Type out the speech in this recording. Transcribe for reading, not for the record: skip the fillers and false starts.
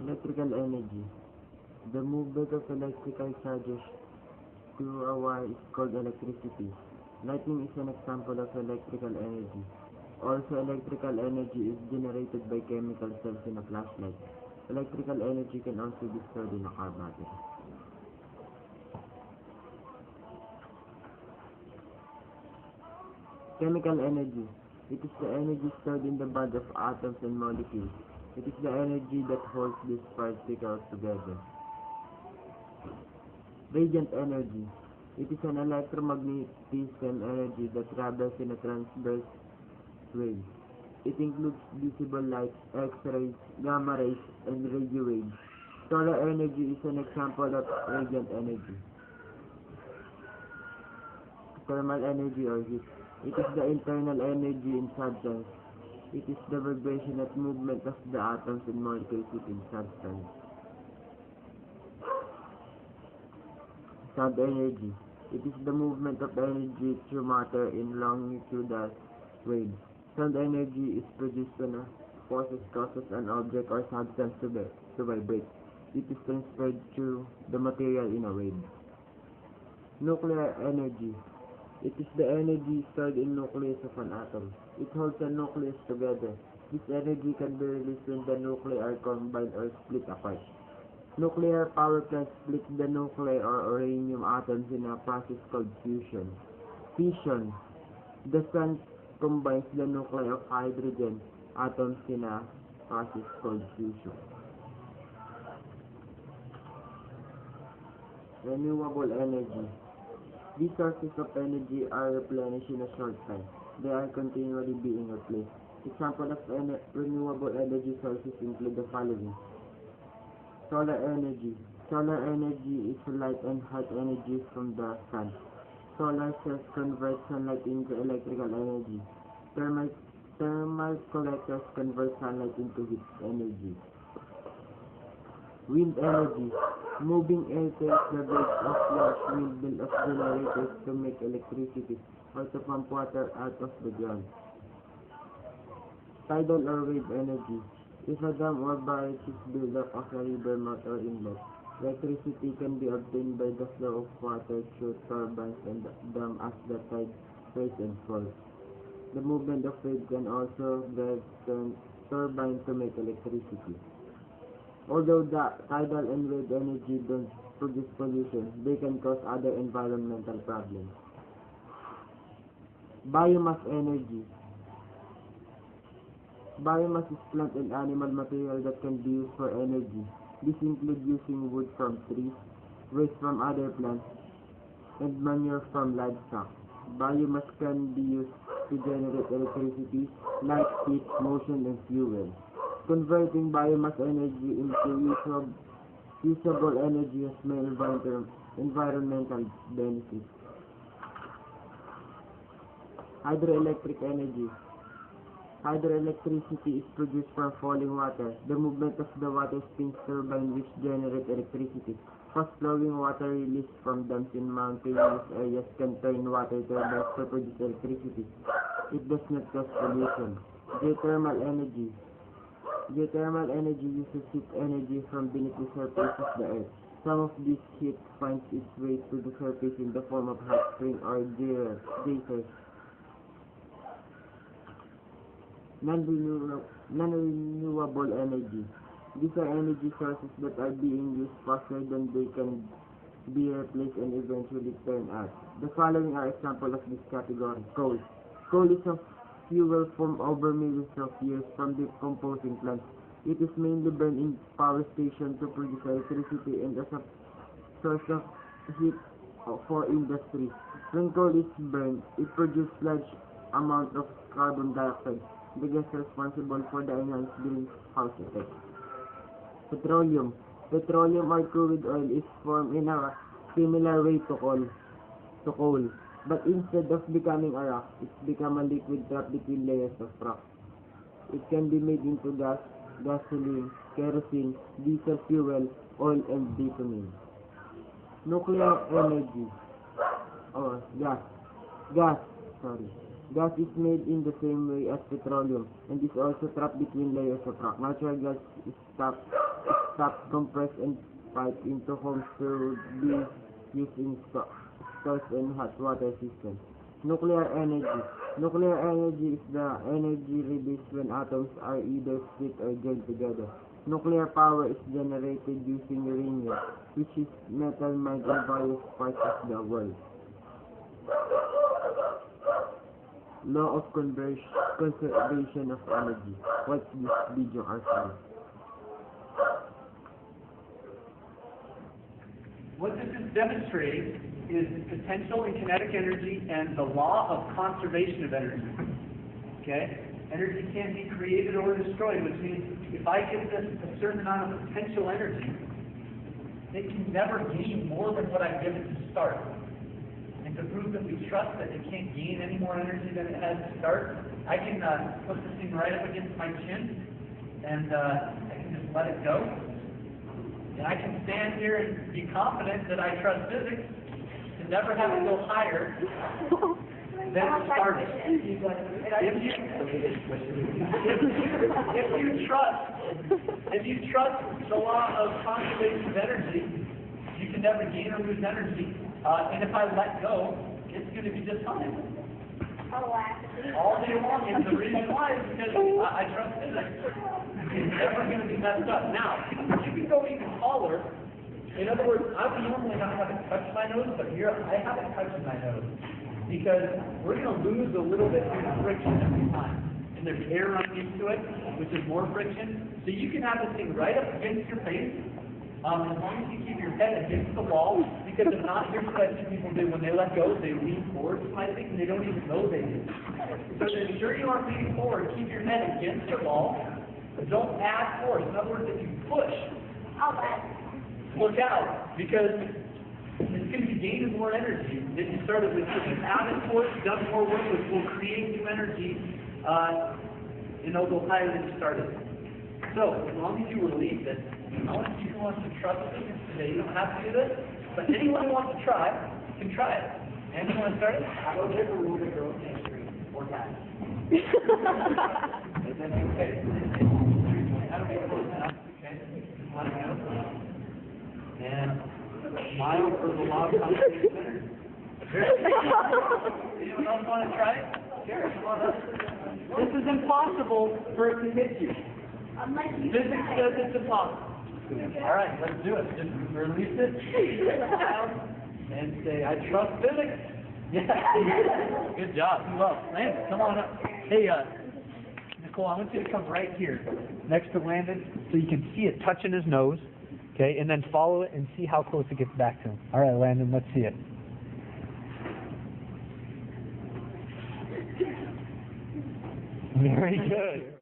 Electrical energy. The movement of electrical charges through a wire is called electricity. Lightning is an example of electrical energy. Also, electrical energy is generated by chemical cells in a flashlight. Electrical energy can also be stored in a car battery. Chemical energy. It is the energy stored in the body of atoms and molecules. It is the energy that holds these particles together. Radiant energy. It is an electromagnetism energy that travels in a transverse wave. It includes visible light, X-rays, gamma rays, and radio waves. Solar energy is an example of radiant energy. Thermal energy or heat. It is the internal energy in substance. It is the vibration and movement of the atoms and molecules within substance. Sound energy. It is the movement of energy through matter in longitudinal waves. Sound energy is produced when a force causes an object or substance to vibrate. It is transferred through the material in a wave. Nuclear energy. It is the energy stored in nucleus of an atom. It holds a nucleus together. This energy can be released when the nuclei are combined or split apart. Nuclear power plants split the nuclei or uranium atoms in a process called fusion. Fission. The sun combines the nuclei of hydrogen atoms in a process called fusion. Renewable energy. These sources of energy are replenished in a short time. They are continually being replaced. Examples of renewable energy sources include the following. Solar energy. Solar energy is light and hot energy from the sun. Solar cells convert sunlight into electrical energy. Thermal collectors convert sunlight into heat energy. Wind energy. Moving air takes the blades of large windmill of generators to make electricity or to pump water out of the ground. Tidal or wave energy. If a dam or barrage is built up as a river mouth or inlet, electricity can be obtained by the flow of water through turbines and the dam as the tide rises and falls. The movement of waves can also drive the turbine to make electricity. Although the tidal and wave energy don't produce pollution, they can cause other environmental problems. Biomass energy. Biomass is plant and animal material that can be used for energy. This includes using wood from trees, waste from other plants, and manure from livestock. Biomass can be used to generate electricity, light, heat, motion, and fuel. Converting biomass energy into usable energy has many environmental benefits. Hydroelectric energy. Hydroelectricity is produced from falling water. The movement of the water spins turbines which generate electricity. Fast-flowing water released from dams in mountainous areas can turn water turbines to produce electricity. It does not cause pollution. Geothermal energy. Geothermal energy uses heat energy from beneath the surface of the earth. Some of this heat finds its way to the surface in the form of hot spring or geysers. Non-renewable energy. These are energy sources that are being used faster than they can be replaced and eventually turn out. The following are examples of this category. Coal. Coal is a fuel formed over millions of years from decomposing plants. It is mainly burned in power stations to produce electricity and as a source of heat for industry. When coal is burned, it produces large amount of carbon dioxide, the gas responsible for the enhanced greenhouse effect. Petroleum. Petroleum or crude oil is formed in a similar way to coal. But instead of becoming a rock, it's become a liquid trapped between layers of rock. It can be made into gas, gasoline, kerosene, diesel fuel, oil, and bitumen. Nuclear energy. Gas is made in the same way as petroleum and is also trapped between layers of rock. Natural gas is stopped, compressed, and piped into homes to be used in stores and hot water systems. Nuclear energy. Nuclear energy is the energy released when atoms are either split or joined together. Nuclear power is generated using uranium, which is metal mined in various parts of the world. Law of conservation of energy. Watch this video ourselves. What this is demonstrating is potential and kinetic energy and the law of conservation of energy. Okay? Energy can't be created or destroyed, which means if I give this a certain amount of potential energy, it can never gain more than what I give it to start. And to prove that we trust that it can't gain any more energy than it has to start, I can put this thing right up against my chin, and I can just let it go. And I can stand here and be confident that I trust physics to never have it go higher than it started. If you trust the law of conservation of energy, you can never gain or lose energy. And if I let go, it's going to be just fine. All day long, and the reason why is because I trust physics. It's never going to be messed up. Now, you can go even taller. In other words, I would normally not have it touch my nose, but here I have it touching my nose. Because we're going to lose a little bit due to friction every time. And there's air running into it, which is more friction. So you can have this thing right up against your face, as long as you keep your head against the wall. Because if not, here's what I see people do. When they let go, they lean forward slightly, and they don't even know they do. So to ensure you aren't leaning forward, keep your head against the wall. Don't add force. In other words, if you push, look out, because it's going to be gaining more energy than you started with. If you've added force, done more work, which will create new energy, and it'll go higher than you started. So, as long as you release it, I want to see who wants to trust physics today. You don't have to do this, but anyone who wants to try can try it. Anyone want to start it? I will give a rule to girls can't scream 4 times. Is that okay? And smile for the law of conservation of energy. Anyone else want to try it? Sure. This is impossible for it to hit you. Physics says it's impossible. All right, let's do it. Just release it, and say, I trust physics. Yeah. Good job. Well, Landon, come on up. Hey, Nicole, I want you to come right here next to Landon so you can see it touching his nose, okay, and then follow it and see how close it gets back to him. All right, Landon, let's see it. Very good.